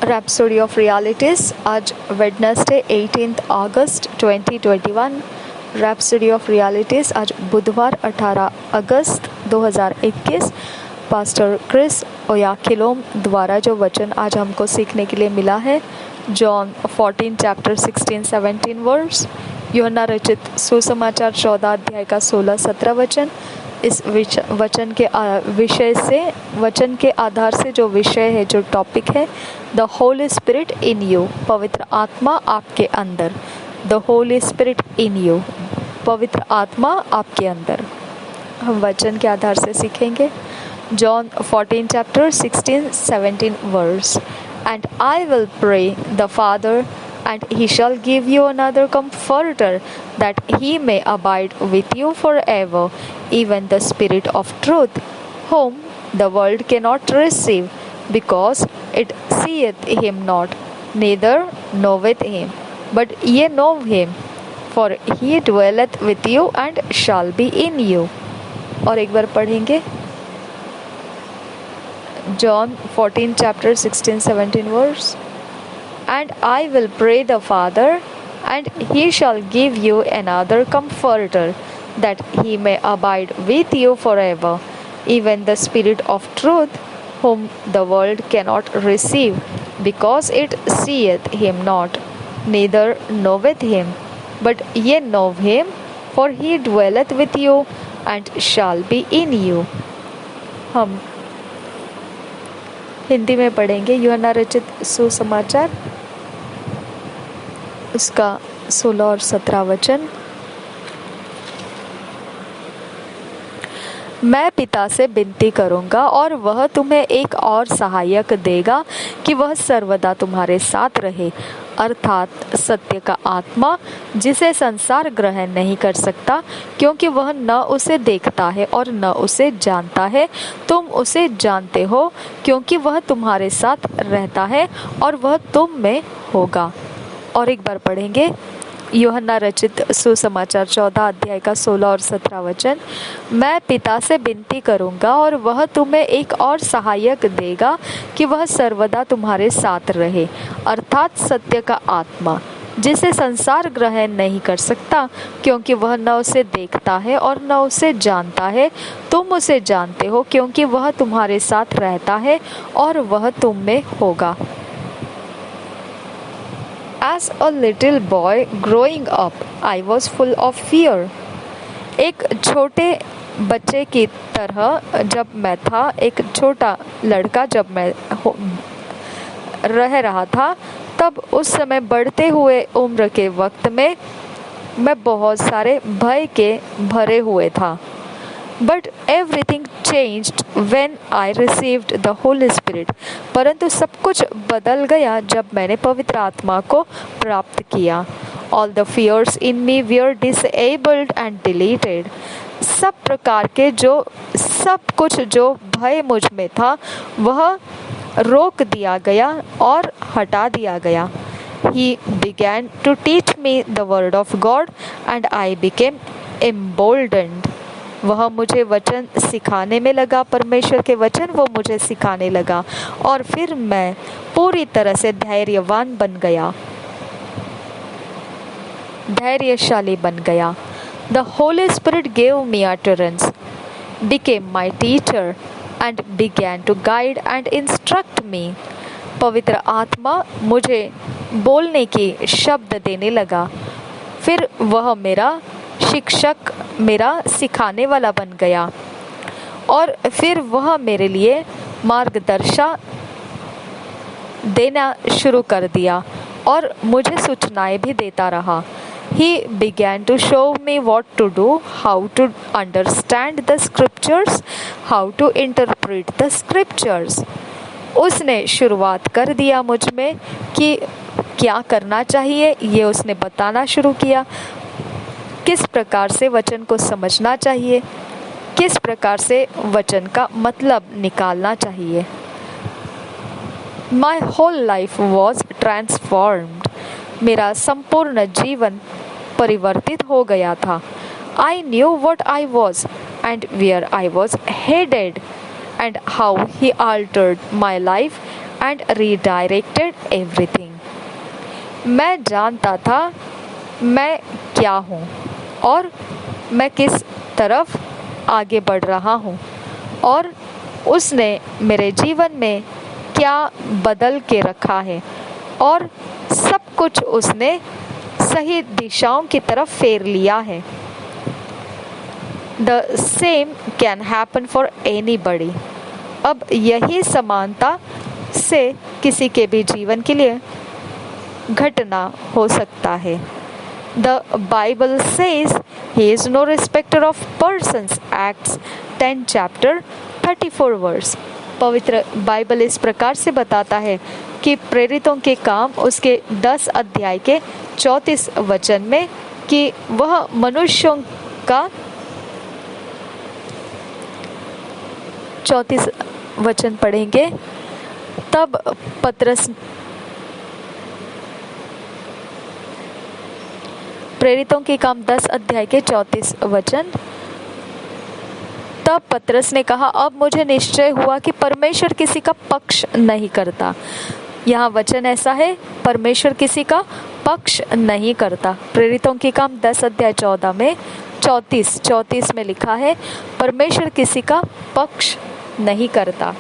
Rhapsody of realities आज Wednesday 18 August 2021। Rhapsody of realities आज बुधवार 18 अगस्त 2021। पास्टर क्रिस ओयाखिलोम द्वारा जो वचन आज हमको सीखने के लिए मिला है, जॉन 14 चैप्टर 16-17 वर्स, यूहन्ना रचित सुसमाचार 14 अध्याय का 16-17 वचन। इस वचन के आधार से जो विषय है, जो टॉपिक है, the Holi spirit in you, पवित्र आत्मा आपके अंदर। The Holi spirit in you, पवित्र आत्मा आपके अंदर। हम वचन के आधार से सीखेंगे। John 14 chapter 16-17 verse, and I will pray the father and he shall give you another comforter, that he may abide with you forever, even the Spirit of truth, whom the world cannot receive, because it seeth him not, neither knoweth him. But ye know him, for he dwelleth with you and shall be in you. और एक बार पढ़ेंगे John 14 chapter 16-17 verse. And I will pray the Father, and he shall give you another comforter, that he may abide with you forever, even the Spirit of truth, whom the world cannot receive, because it seeth him not, neither knoweth him. But ye know him, for he dwelleth with you, and shall be in you. हम हिंदी में पढ़ेंगे यूहन्ना रचित सुसमाचार, उसका 16 और 17 वचन। मैं पिता से विनती करूंगा और वह तुम्हें एक और सहायक देगा कि वह सर्वदा तुम्हारे साथ रहे, अर्थात सत्य का आत्मा, जिसे संसार ग्रहण नहीं कर सकता, क्योंकि वह न उसे देखता है और न उसे जानता है। तुम उसे जानते हो, क्योंकि वह तुम्हारे साथ रहता है और वह तुम में होगा। और एक बार पढ़ेंगे यूहन्ना रचित सुसमाचार 14 अध्याय का 16 और 17 वचन। मैं पिता से विनती करूंगा और वह तुम्हें एक और सहायक देगा कि वह सर्वदा तुम्हारे साथ रहे, अर्थात सत्य का आत्मा, जिसे संसार ग्रहण नहीं कर सकता, क्योंकि वह न उसे देखता है और न उसे जानता है। तुम उसे जानते हो, क्योंकि वह तुम्हारे साथ रहता है और वह तुम में होगा। As a little boy growing up, I was full of fear. एक छोटे बच्चे की तरह जब मैं था, एक छोटा लड़का जब मैं रह रहा था, तब उस समय बढ़ते हुए उम्र के वक्त में मैं बहुत सारे भय के भरे हुए था। But everything changed when I received the Holy Spirit. परंतु सब कुछ बदल गया जब मैंने पवित्र आत्मा को प्राप्त किया। All the fears in me were disabled and deleted. सब कुछ जो भय मुझ में था, वह रोक दिया गया और हटा दिया गया। He began to teach me the word of God, and I became emboldened. वह मुझे वचन सिखाने में लगा, परमेश्वर के वचन वो मुझे सिखाने लगा, और फिर मैं पूरी तरह से धैर्यवान बन गया, धैर्यशाली बन गया। The Holy Spirit gave me utterance, became my teacher, and began to guide and instruct me. पवित्र आत्मा मुझे बोलने की शब्द देने लगा, फिर वह मेरा शिक्षक, मेरा सिखाने वाला बन गया, और फिर वह मेरे लिए मार्गदर्शन देना शुरू कर दिया और मुझे सूचनाएं भी देता रहा। He began to show me what to do, how to understand the scriptures, how to interpret the scriptures. उसने शुरुआत कर दिया मुझ में कि क्या करना चाहिए, ये उसने बताना शुरू किया। किस प्रकार से वचन को समझना चाहिए, किस प्रकार से वचन का मतलब निकालना चाहिए। My whole life was transformed. मेरा संपूर्ण जीवन परिवर्तित हो गया था। I knew what I was and where I was headed, and how he altered my life and redirected everything. मैं जानता था मैं क्या हूँ और मैं किस तरफ आगे बढ़ रहा हूँ और उसने मेरे जीवन में क्या बदल के रखा है और सब कुछ उसने सही दिशाओं की तरफ फेर लिया है। The same can happen for anybody. अब यही समानता से किसी के भी जीवन के लिए घटना हो सकता है। The Bible says he is no respecter of persons. Acts 10 chapter 34 verse. पवित्र बाइबल इस प्रकार से बताता है कि प्रेरितों के काम उसके 10 अध्याय के 34 वचन में कि वह मनुष्यों का 34 वचन पढ़ेंगे। तब पतरस प्रेरितों के काम 10 अध्याय के 34 वचन। तब पतरस ने कहा, अब मुझे निश्चय हुआ कि परमेश्वर किसी का पक्ष नहीं करता। यहाँ वचन ऐसा है, परमेश्वर किसी का पक्ष नहीं करता। प्रेरितों के काम 10 अध्याय 14 में 34 में लिखा है, परमेश्वर किसी का पक्ष नहीं करता।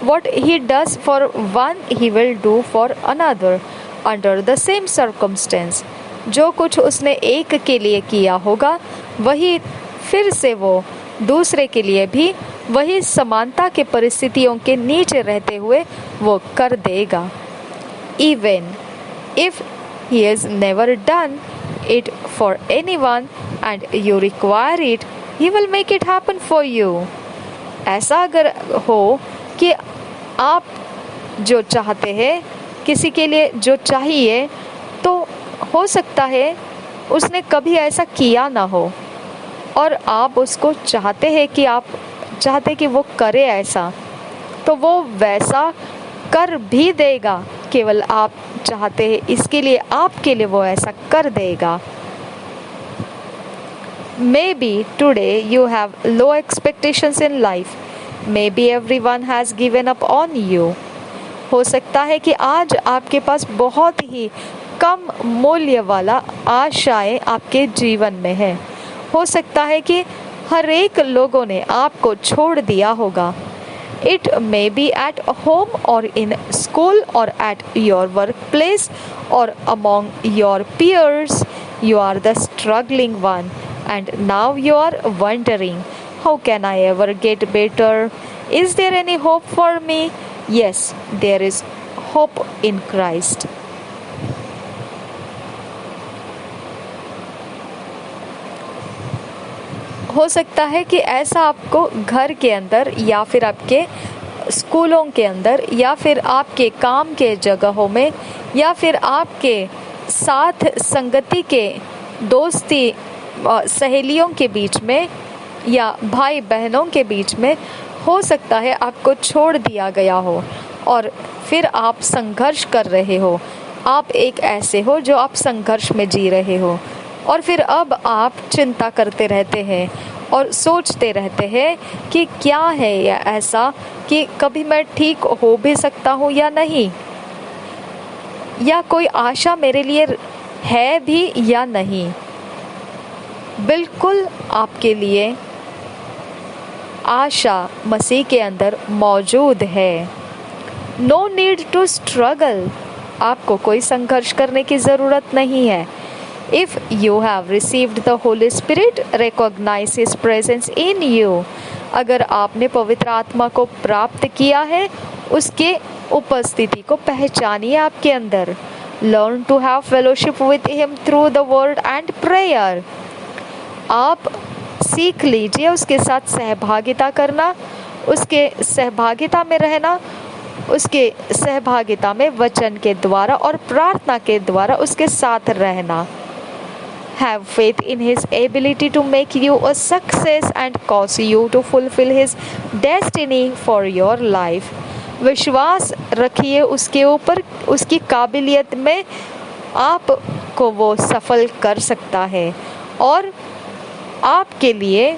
What he does for one, he will do for another under the same circumstance. जो कुछ उसने एक के लिए किया होगा वही फिर से वो दूसरे के लिए भी वही समानता के परिस्थितियों के नीचे रहते हुए वो कर देगा। Even if he has never done it for anyone and you require it, he will make it happen for you. ऐसा अगर हो कि आप जो चाहते हैं किसी के लिए जो चाहिए, तो हो सकता है उसने कभी ऐसा किया ना हो और आप उसको चाहते हैं कि आप चाहते कि वो करे ऐसा, तो वो वैसा कर भी देगा। केवल आप चाहते हैं इसके लिए आपके लिए वो ऐसा कर देगा। Maybe today you have low expectations in life. Maybe everyone has given up on you. हो सकता है कि आज आपके पास बहुत ही कम मूल्य वाला आशाएं आपके जीवन में है। हो सकता है कि हर एक लोगों ने आपको छोड़ दिया होगा। It may be at home or in school or at your workplace or among your peers. You are the struggling one and now you are wondering, how can I ever get better? Is there any hope for me? Yes, there is hope in Christ. हो सकता है कि ऐसा आपको घर के अंदर या फिर आपके स्कूलों के अंदर या फिर आपके काम के जगहों में या फिर आपके साथ संगति के दोस्ती सहेलियों के बीच में या भाई बहनों के बीच में हो सकता है आपको छोड़ दिया गया हो और फिर आप संघर्ष कर रहे हो। आप एक ऐसे हो जो आप संघर्ष में जी रहे हो और फिर अब आप चिंता करते रहते हैं और सोचते रहते हैं कि क्या है या ऐसा कि कभी मैं ठीक हो भी सकता हूँ या नहीं, या कोई आशा मेरे लिए है भी या नहीं। बिल्कुल आपके लिए आशा मसीह के अंदर मौजूद है। No need to struggle. आपको कोई संघर्ष करने की ज़रूरत नहीं है। If you have received the Holy Spirit, recognize His presence in you. अगर आपने पवित्र आत्मा को प्राप्त किया है, उसके उपस्थिति को पहचानिए आपके अंदर। Learn to have fellowship with Him through the word and prayer. आप सीख लीजिए उसके साथ सहभागिता करना, उसके सहभागिता में रहना, उसके सहभागिता में वचन के द्वारा और प्रार्थना के द्वारा उसके साथ रहना। Have faith in His ability to make you a success and cause you to fulfill His destiny for your life. विश्वास रखिए उसके ऊपर, उसकी काबिलियत में आपको वो सफल कर सकता है और आपके लिए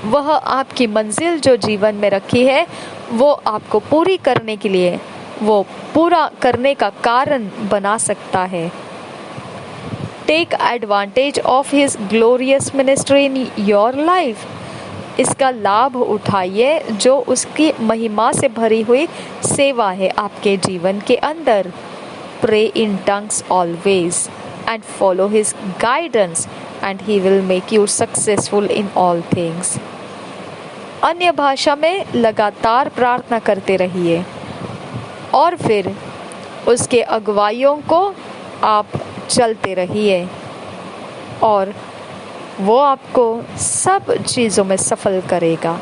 वह आपकी मंजिल जो जीवन में रखी है वो आपको पूरी करने के लिए, वो पूरा करने का कारण बना सकता है। Take advantage of his glorious ministry in your life. इसका लाभ उठाइए जो उसकी महिमा से भरी हुई सेवा है आपके जीवन के अंदर। Pray in tongues always and follow his guidance and he will make you successful in all things. अन्य भाषा में लगातार प्रार्थना करते रहिए और फिर उसके अगुवाइयों को आप चलते रहिए और वो आपको सब चीज़ों में सफल करेगा।